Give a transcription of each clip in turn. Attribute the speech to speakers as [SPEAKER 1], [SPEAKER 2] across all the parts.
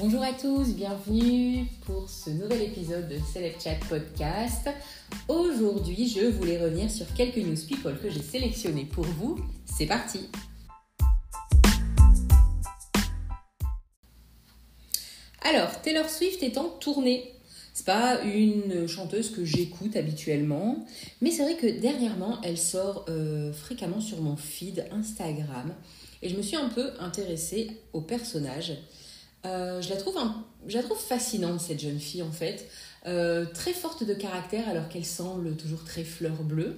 [SPEAKER 1] Bonjour à tous, bienvenue pour ce nouvel épisode de Celeb Chat Podcast. Aujourd'hui, je voulais revenir sur quelques news people que j'ai sélectionnées pour vous. C'est parti! Alors, Taylor Swift est en tournée. C'est pas une chanteuse que j'écoute habituellement, mais c'est vrai que dernièrement, elle sort fréquemment sur mon feed Instagram et je me suis un peu intéressée au personnage. Je la trouve fascinante, cette jeune fille en fait, très forte de caractère alors qu'elle semble toujours très fleur bleue.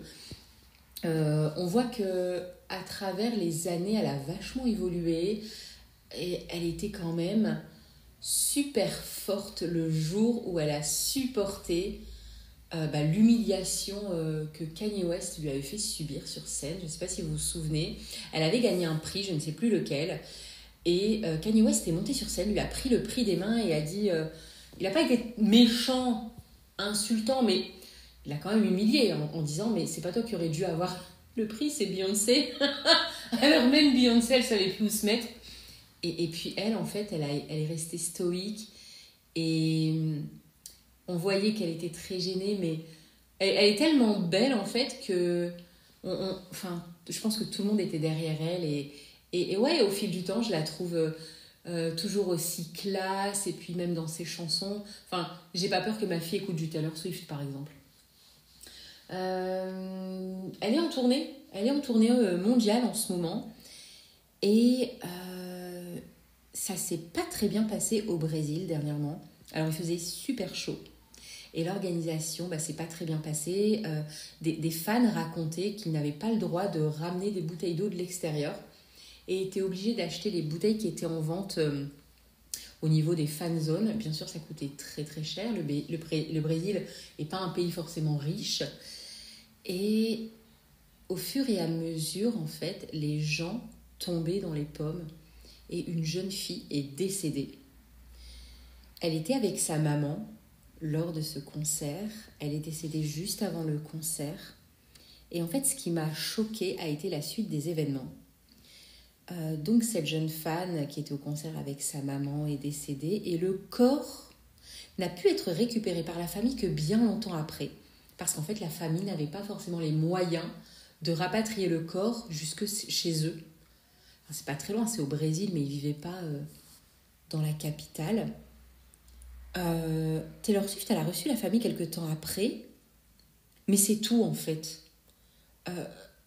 [SPEAKER 1] On voit que à travers les années, elle a vachement évolué et elle était quand même super forte le jour où elle a supporté l'humiliation que Kanye West lui avait fait subir sur scène. Je ne sais pas si vous vous souvenez, elle avait gagné un prix, je ne sais plus lequel. Et Kanye West est monté sur scène, lui a pris le prix des mains et a dit... il n'a pas été méchant, insultant, mais il a quand même humilié en disant « Mais c'est pas toi qui aurais dû avoir le prix, c'est Beyoncé. » Alors même Beyoncé, elle savait plus où se mettre. Et puis elle, en fait, elle est restée stoïque. Et on voyait qu'elle était très gênée, mais elle est tellement belle, en fait, que... je pense que tout le monde était derrière elle et ouais, au fil du temps, je la trouve toujours aussi classe. Et puis même dans ses chansons... j'ai pas peur que ma fille écoute du Taylor Swift, par exemple. Elle est en tournée. Elle est en tournée mondiale en ce moment. Et ça s'est pas très bien passé au Brésil dernièrement. Alors, il faisait super chaud. Et l'organisation, c'est pas très bien passé. Des fans racontaient qu'ils n'avaient pas le droit de ramener des bouteilles d'eau de l'extérieur et étaient obligés d'acheter les bouteilles qui étaient en vente au niveau des fan zones. Bien sûr, ça coûtait très très cher. Le Brésil n'est pas un pays forcément riche. Et au fur et à mesure, en fait, les gens tombaient dans les pommes et une jeune fille est décédée. Elle était avec sa maman lors de ce concert. Elle est décédée juste avant le concert. Et en fait, ce qui m'a choquée a été la suite des événements. Donc cette jeune fan qui était au concert avec sa maman est décédée et le corps n'a pu être récupéré par la famille que bien longtemps après, parce qu'en fait la famille n'avait pas forcément les moyens de rapatrier le corps jusque chez eux. C'est pas très loin, c'est au Brésil, mais ils vivaient pas dans la capitale. Taylor Swift, elle a reçu la famille quelques temps après, mais c'est tout en fait.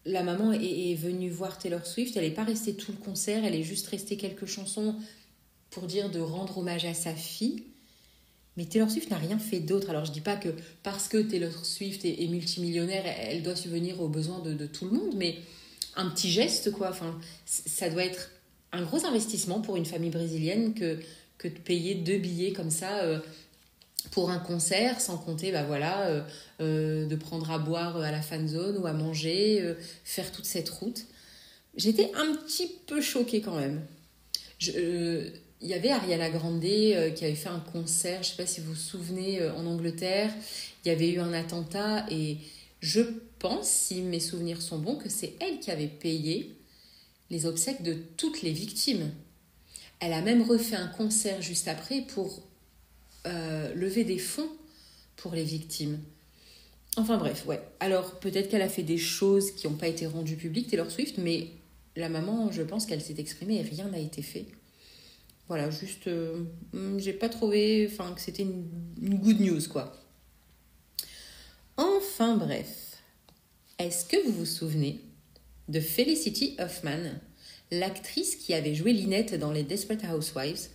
[SPEAKER 1] La maman est venue voir Taylor Swift, elle n'est pas restée tout le concert, elle est juste restée quelques chansons pour dire de rendre hommage à sa fille. Mais Taylor Swift n'a rien fait d'autre. Alors je dis pas que parce que Taylor Swift est multimillionnaire, elle doit subvenir aux besoins de tout le monde, mais un petit geste quoi. Ça doit être un gros investissement pour une famille brésilienne que de payer 2 billets comme ça pour un concert, sans compter de prendre à boire à la fan zone ou à manger, faire toute cette route. J'étais un petit peu choquée quand même. Il y avait Ariana Grande qui avait fait un concert, je ne sais pas si vous vous souvenez, en Angleterre. Il y avait eu un attentat et je pense, si mes souvenirs sont bons, que c'est elle qui avait payé les obsèques de toutes les victimes. Elle a même refait un concert juste après pour lever des fonds pour les victimes. Enfin bref, ouais. Alors peut-être qu'elle a fait des choses qui n'ont pas été rendues publiques, Taylor Swift, mais la maman, je pense qu'elle s'est exprimée et rien n'a été fait. Voilà, juste, j'ai pas trouvé que c'était une good news, quoi. Enfin bref, est-ce que vous vous souvenez de Felicity Huffman, l'actrice qui avait joué Lynette dans les Desperate Housewives?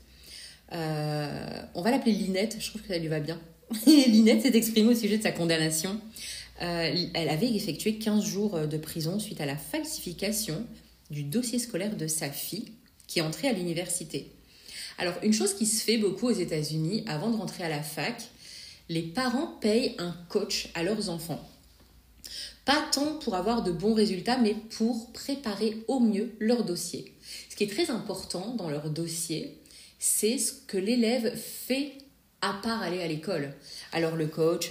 [SPEAKER 1] On va l'appeler Lynette, je trouve que ça lui va bien. Lynette s'est exprimée au sujet de sa condamnation. Elle avait effectué 15 jours de prison suite à la falsification du dossier scolaire de sa fille qui est entrée à l'université. Alors, une chose qui se fait beaucoup aux États-Unis, avant de rentrer à la fac, les parents payent un coach à leurs enfants. Pas tant pour avoir de bons résultats, mais pour préparer au mieux leur dossier. Ce qui est très important dans leur dossier, c'est ce que l'élève fait à part aller à l'école. Alors le coach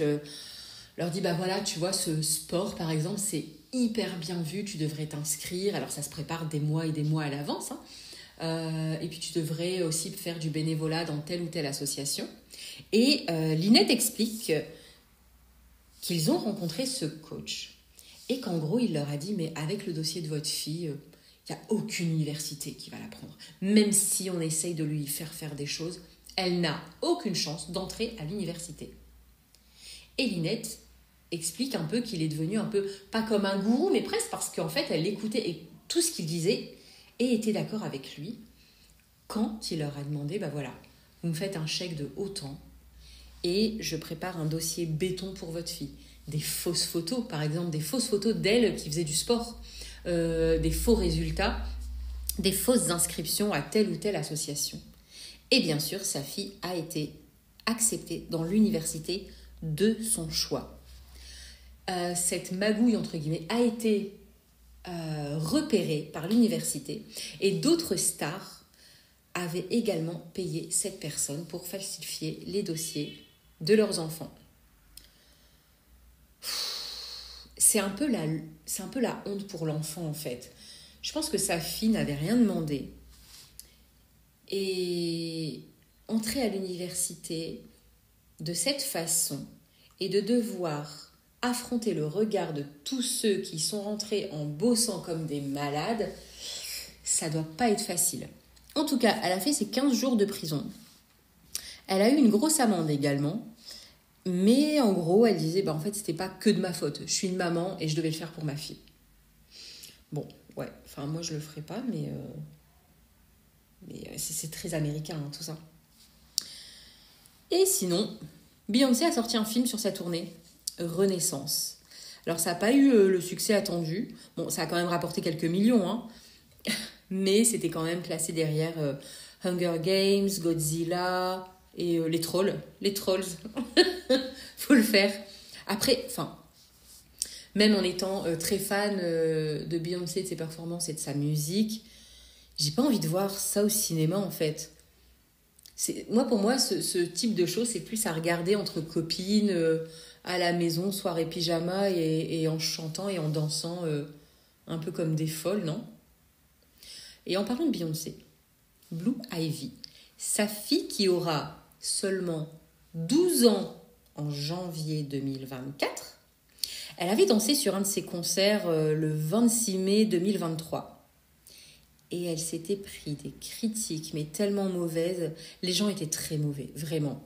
[SPEAKER 1] leur dit, tu vois, ce sport par exemple, c'est hyper bien vu, tu devrais t'inscrire. Alors ça se prépare des mois et des mois à l'avance. et puis tu devrais aussi faire du bénévolat dans telle ou telle association. Et Lynette explique qu'ils ont rencontré ce coach et qu'en gros, il leur a dit, mais avec le dossier de votre fille, il n'y a aucune université qui va la prendre. Même si on essaye de lui faire des choses, elle n'a aucune chance d'entrer à l'université. Et Lynette explique un peu qu'il est devenu un peu, pas comme un gourou, mais presque, parce qu'en fait, elle écoutait tout ce qu'il disait et était d'accord avec lui quand il leur a demandé, voilà, vous me faites un chèque de autant et je prépare un dossier béton pour votre fille. Des fausses photos, par exemple, des fausses photos d'elle qui faisait du sport, des faux résultats, des fausses inscriptions à telle ou telle association. Et bien sûr, sa fille a été acceptée dans l'université de son choix. Cette magouille, entre guillemets, a été repérée par l'université et d'autres stars avaient également payé cette personne pour falsifier les dossiers de leurs enfants. C'est un peu la honte pour l'enfant, en fait. Je pense que sa fille n'avait rien demandé. Et entrer à l'université de cette façon et de devoir affronter le regard de tous ceux qui sont rentrés en bossant comme des malades, ça doit pas être facile. En tout cas, elle a fait ses 15 jours de prison. Elle a eu une grosse amende également. Mais en gros, elle disait, en fait, c'était pas que de ma faute. Je suis une maman et je devais le faire pour ma fille. Bon, ouais. Enfin, moi, je le ferai pas, mais c'est très américain, tout ça. Et sinon, Beyoncé a sorti un film sur sa tournée, Renaissance. Alors, ça n'a pas eu le succès attendu. Bon, ça a quand même rapporté quelques millions, hein. Mais c'était quand même classé derrière Hunger Games, Godzilla et les trolls. Les trolls. Faut le faire. Après, même en étant très fan de Beyoncé, de ses performances et de sa musique, j'ai pas envie de voir ça au cinéma, en fait. Pour moi, ce type de choses, c'est plus à regarder entre copines, à la maison, soirée pyjama, et en chantant et en dansant un peu comme des folles, non? Et en parlant de Beyoncé, Blue Ivy, sa fille qui aura seulement 12 ans en janvier 2024, elle avait dansé sur un de ses concerts le 26 mai 2023. Et elle s'était pris des critiques, mais tellement mauvaises. Les gens étaient très mauvais, vraiment.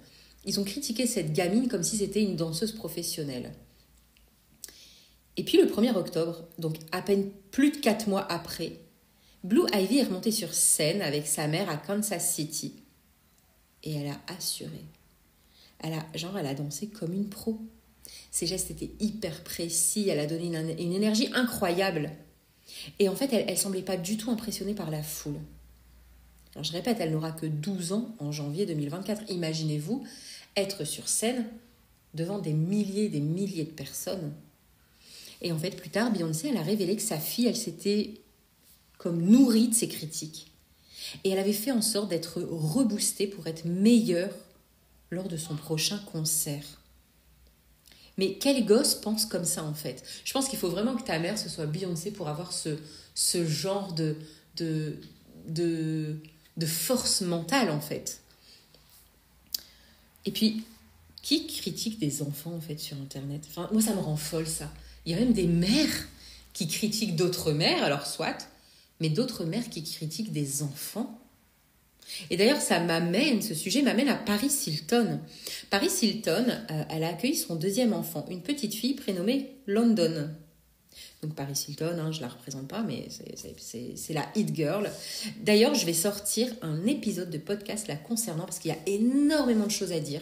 [SPEAKER 1] Ils ont critiqué cette gamine comme si c'était une danseuse professionnelle. Et puis le 1er octobre, donc à peine plus de 4 mois après, Blue Ivy est remontée sur scène avec sa mère à Kansas City. Et elle a assuré. Elle a dansé comme une pro. Ses gestes étaient hyper précis, elle a donné une énergie incroyable. Et en fait, elle semblait pas du tout impressionnée par la foule. Alors je répète, elle n'aura que 12 ans en janvier 2024. Imaginez-vous être sur scène devant des milliers de personnes. Et en fait, plus tard, Beyoncé, elle a révélé que sa fille, elle s'était comme nourrie de ses critiques. Et elle avait fait en sorte d'être reboostée pour être meilleure lors de son prochain concert. Mais quel gosse pense comme ça, en fait? Je pense qu'il faut vraiment que ta mère, ce soit Beyoncé pour avoir ce genre de force mentale, en fait. Et puis, qui critique des enfants, en fait, sur Internet? Enfin, moi, ça me rend folle, ça. Il y a même des mères qui critiquent d'autres mères, alors soit, mais d'autres mères qui critiquent des enfants. Et d'ailleurs, ce sujet m'amène à Paris Hilton. Paris Hilton, elle a accueilli son 2e enfant, une petite fille prénommée London. Donc Paris Hilton, je ne la représente pas, mais c'est la hit girl. D'ailleurs, je vais sortir un épisode de podcast la concernant, parce qu'il y a énormément de choses à dire.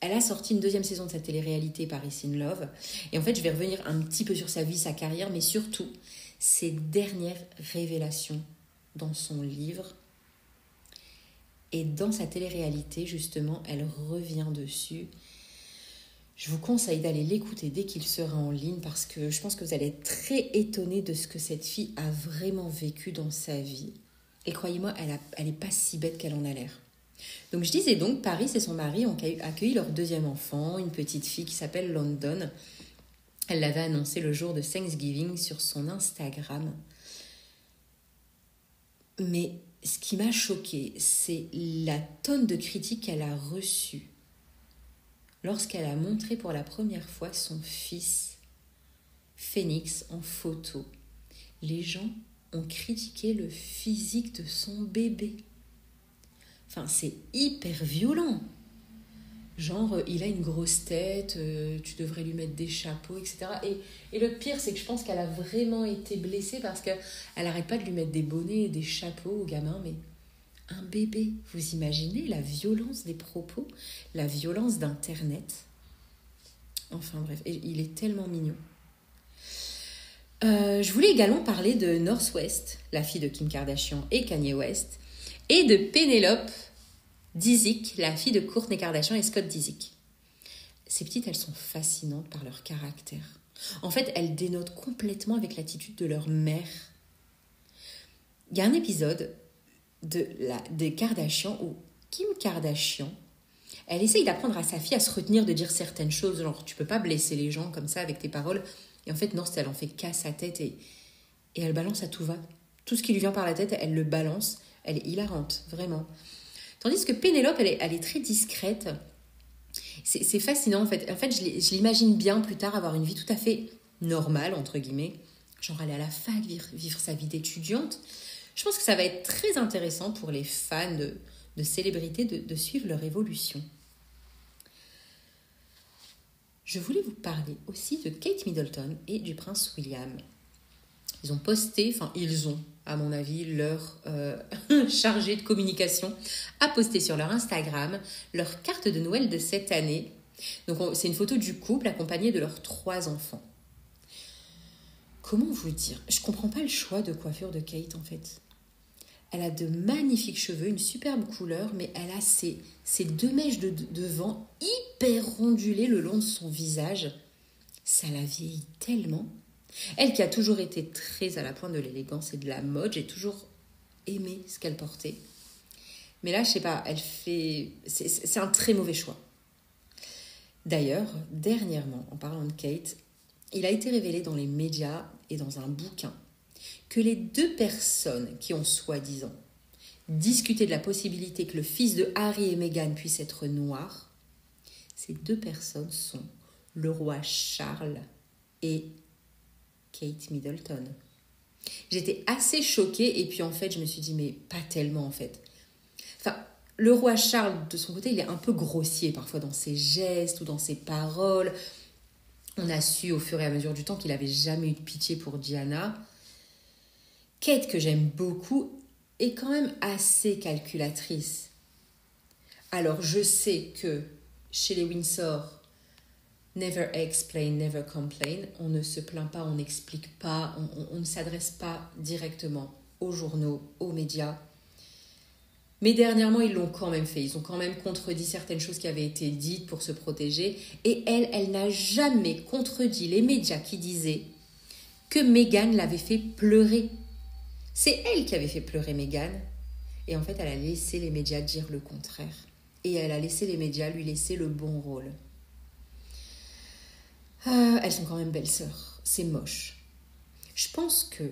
[SPEAKER 1] Elle a sorti une 2e saison de sa télé-réalité Paris in Love. Et en fait, je vais revenir un petit peu sur sa vie, sa carrière, mais surtout ses dernières révélations dans son livre. Et dans sa télé-réalité, justement, elle revient dessus. Je vous conseille d'aller l'écouter dès qu'il sera en ligne parce que je pense que vous allez être très étonnés de ce que cette fille a vraiment vécu dans sa vie. Et croyez-moi, elle n'est pas si bête qu'elle en a l'air. Donc je disais donc, Paris et son mari ont accueilli leur 2e enfant, une petite fille qui s'appelle London. Elle l'avait annoncé le jour de Thanksgiving sur son Instagram. Mais ce qui m'a choquée, c'est la tonne de critiques qu'elle a reçues lorsqu'elle a montré pour la première fois son fils Phoenix en photo. Les gens ont critiqué le physique de son bébé. Enfin, c'est hyper violent. Genre, il a une grosse tête, tu devrais lui mettre des chapeaux, etc. Et le pire, c'est que je pense qu'elle a vraiment été blessée parce qu'elle n'arrête pas de lui mettre des bonnets et des chapeaux au gamin. Mais un bébé, vous imaginez la violence des propos, la violence d'Internet. Enfin bref, et il est tellement mignon. Je voulais également parler de North West, la fille de Kim Kardashian et Kanye West, et de Penelope Disick, la fille de Kourtney Kardashian et Scott Disick. Ces petites, elles sont fascinantes par leur caractère. En fait, elles dénotent complètement avec l'attitude de leur mère. Il y a un épisode des Kardashian où Kim Kardashian, elle essaye d'apprendre à sa fille à se retenir de dire certaines choses, genre tu peux pas blesser les gens comme ça avec tes paroles. Et en fait, non, elle en fait qu'à sa tête et elle balance à tout va. Tout ce qui lui vient par la tête, elle le balance. Elle est hilarante, vraiment. Tandis que Pénélope, elle est très discrète. C'est fascinant, en fait. En fait, je l'imagine bien plus tard avoir une vie tout à fait normale, entre guillemets. Genre aller à la fac, vivre sa vie d'étudiante. Je pense que ça va être très intéressant pour les fans de célébrités de suivre leur évolution. Je voulais vous parler aussi de Kate Middleton et du prince William. Ils ont posté, à mon avis, leur chargé de communication a posté sur leur Instagram leur carte de Noël de cette année. Donc c'est une photo du couple accompagné de leurs 3 enfants. Comment vous dire ? Je comprends pas le choix de coiffure de Kate en fait. Elle a de magnifiques cheveux, une superbe couleur, mais elle a ces 2 mèches de devant hyper rondulées le long de son visage. Ça la vieillit tellement. Elle qui a toujours été très à la pointe de l'élégance et de la mode, j'ai toujours aimé ce qu'elle portait. Mais là, je sais pas, c'est un très mauvais choix. D'ailleurs, dernièrement, en parlant de Kate, il a été révélé dans les médias et dans un bouquin que les 2 personnes qui ont soi-disant discuté de la possibilité que le fils de Harry et Meghan puisse être noir, ces 2 personnes sont le roi Charles et Kate Middleton. J'étais assez choquée et puis en fait je me suis dit mais pas tellement en fait. Enfin, le roi Charles de son côté il est un peu grossier parfois dans ses gestes ou dans ses paroles. On a su au fur et à mesure du temps qu'il n'avait jamais eu de pitié pour Diana. Kate que j'aime beaucoup est quand même assez calculatrice. Alors je sais que chez les Windsor, never explain, never complain. On ne se plaint pas, on n'explique pas, on ne s'adresse pas directement aux journaux, aux médias. Mais dernièrement, ils l'ont quand même fait. Ils ont quand même contredit certaines choses qui avaient été dites pour se protéger. Et elle n'a jamais contredit les médias qui disaient que Meghan l'avait fait pleurer. C'est elle qui avait fait pleurer Meghan. Et en fait, elle a laissé les médias dire le contraire. Et elle a laissé les médias lui laisser le bon rôle. Elles sont quand même belles sœurs. C'est moche. Je pense que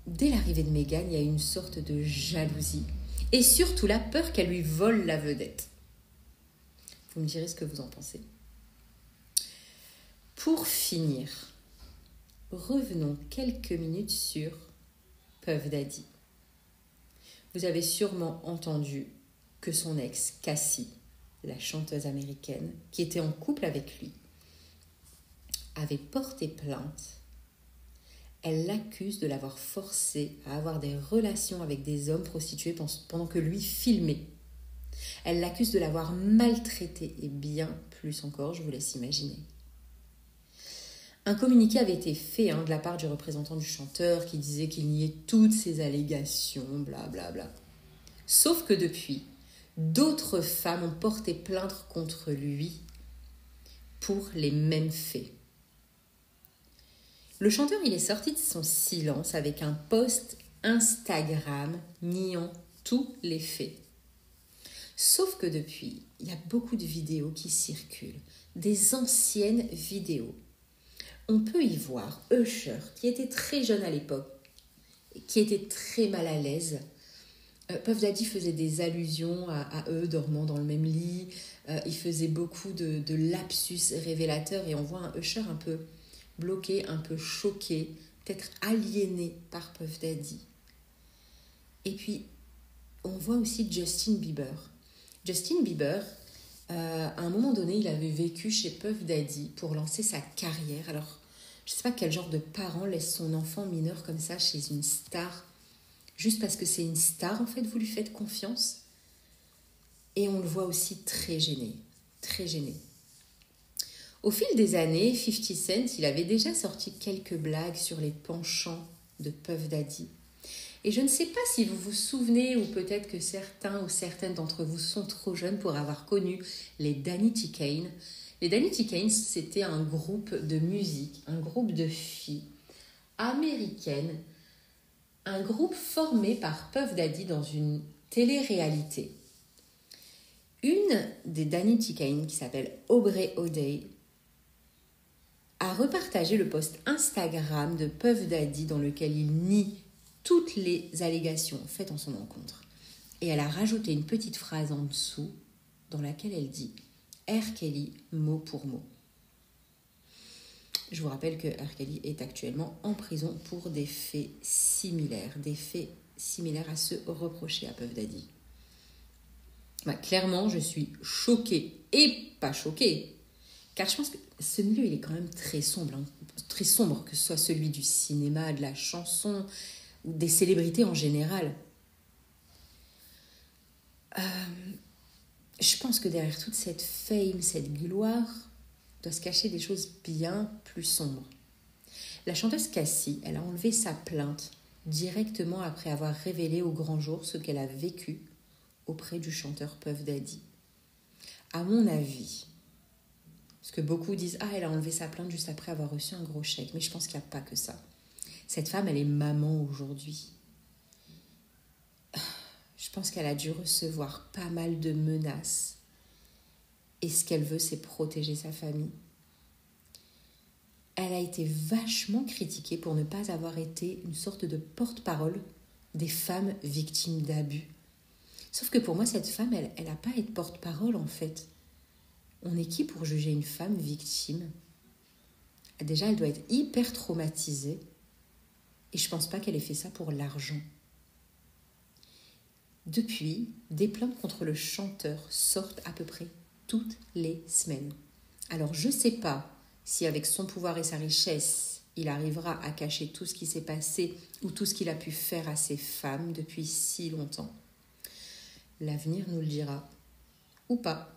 [SPEAKER 1] dès l'arrivée de Meghan, il y a une sorte de jalousie. Et surtout la peur qu'elle lui vole la vedette. Vous me direz ce que vous en pensez. Pour finir, revenons quelques minutes sur Puff Daddy. Vous avez sûrement entendu que son ex, Cassie, la chanteuse américaine, qui était en couple avec lui, avait porté plainte. Elle l'accuse de l'avoir forcé à avoir des relations avec des hommes prostitués pendant que lui filmait. Elle l'accuse de l'avoir maltraité et bien plus encore, je vous laisse imaginer. Un communiqué avait été fait de la part du représentant du chanteur qui disait qu'il niait toutes ces allégations, blablabla. Sauf que depuis, d'autres femmes ont porté plainte contre lui pour les mêmes faits. Le chanteur, il est sorti de son silence avec un post Instagram niant tous les faits. Sauf que depuis, il y a beaucoup de vidéos qui circulent, des anciennes vidéos. On peut y voir Usher, qui était très jeune à l'époque, qui était très mal à l'aise, Puff Daddy faisait des allusions à eux dormant dans le même lit. Il faisait beaucoup de lapsus révélateurs et on voit un Usher un peu bloqué, un peu choqué, peut-être aliéné par Puff Daddy. Et puis, on voit aussi Justin Bieber. Justin Bieber, à un moment donné, il avait vécu chez Puff Daddy pour lancer sa carrière. Alors, je ne sais pas quel genre de parent laisse son enfant mineur comme ça chez une star. Juste parce que c'est une star, en fait, vous lui faites confiance. Et on le voit aussi très gêné, très gêné. Au fil des années, 50 Cent, il avait déjà sorti quelques blagues sur les penchants de Puff Daddy. Et je ne sais pas si vous vous souvenez, ou peut-être que certains ou certaines d'entre vous sont trop jeunes pour avoir connu les Danity Kane. Les Danity Kane, c'était un groupe de musique, un groupe de filles américaines, un groupe formé par Puff Daddy dans une télé-réalité. Une des Danity Kane, qui s'appelle Aubrey O'Day, a repartagé le post Instagram de Puff Daddy dans lequel il nie toutes les allégations faites en son encontre. Et elle a rajouté une petite phrase en dessous dans laquelle elle dit « R. Kelly, mot pour mot ». Je vous rappelle que R. Kelly est actuellement en prison pour des faits similaires à ceux reprochés à Puff Daddy. Clairement, je suis choquée et pas choquée, car je pense que ce milieu, il est quand même très sombre, très sombre, que ce soit celui du cinéma, de la chanson, ou des célébrités en général. Je pense que derrière toute cette fame, cette gloire, doit se cacher des choses bien plus sombres. La chanteuse Cassie, elle a enlevé sa plainte directement après avoir révélé au grand jour ce qu'elle a vécu auprès du chanteur Puff Daddy. À mon avis, parce que beaucoup disent « Ah, elle a enlevé sa plainte juste après avoir reçu un gros chèque », mais je pense qu'il n'y a pas que ça. Cette femme, elle est maman aujourd'hui. Je pense qu'elle a dû recevoir pas mal de menaces. Et ce qu'elle veut, c'est protéger sa famille. Elle a été vachement critiquée pour ne pas avoir été une sorte de porte-parole des femmes victimes d'abus. Sauf que pour moi, cette femme, elle n'a pas à être porte-parole en fait. On est qui pour juger une femme victime ? Déjà, elle doit être hyper traumatisée. Et je ne pense pas qu'elle ait fait ça pour l'argent. Depuis, des plaintes contre le chanteur sortent à peu près toutes les semaines. Alors, je ne sais pas si avec son pouvoir et sa richesse, il arrivera à cacher tout ce qui s'est passé ou tout ce qu'il a pu faire à ces femmes depuis si longtemps. L'avenir nous le dira. Ou pas.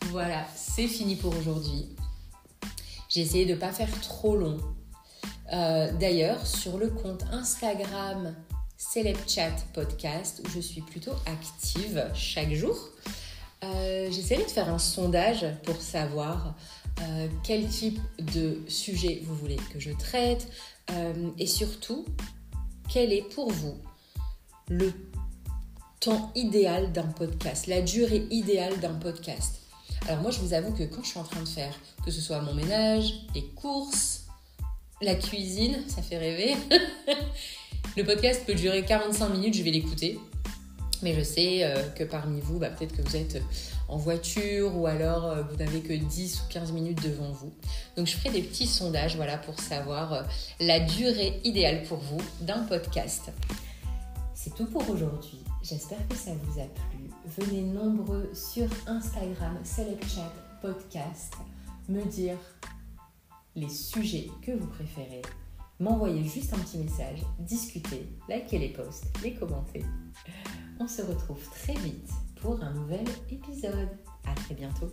[SPEAKER 1] Voilà, c'est fini pour aujourd'hui. J'ai essayé de ne pas faire trop long. D'ailleurs, sur le compte Instagram CelebChat Podcast, où je suis plutôt active chaque jour, j'essaierai de faire un sondage pour savoir quel type de sujet vous voulez que je traite et surtout, quel est pour vous le temps idéal d'un podcast, la durée idéale d'un podcast. Alors moi, je vous avoue que quand je suis en train de faire, que ce soit mon ménage, les courses, la cuisine, ça fait rêver. Le podcast peut durer 45 minutes, je vais l'écouter. Mais je sais que parmi vous, peut-être que vous êtes en voiture ou alors vous n'avez que 10 ou 15 minutes devant vous. Donc je ferai des petits sondages pour savoir la durée idéale pour vous d'un podcast. C'est tout pour aujourd'hui. J'espère que ça vous a plu. Venez nombreux sur Instagram, CelebChat Podcast, me dire les sujets que vous préférez. M'envoyer juste un petit message, discuter, liker les posts, les commenter. On se retrouve très vite pour un nouvel épisode. À très bientôt.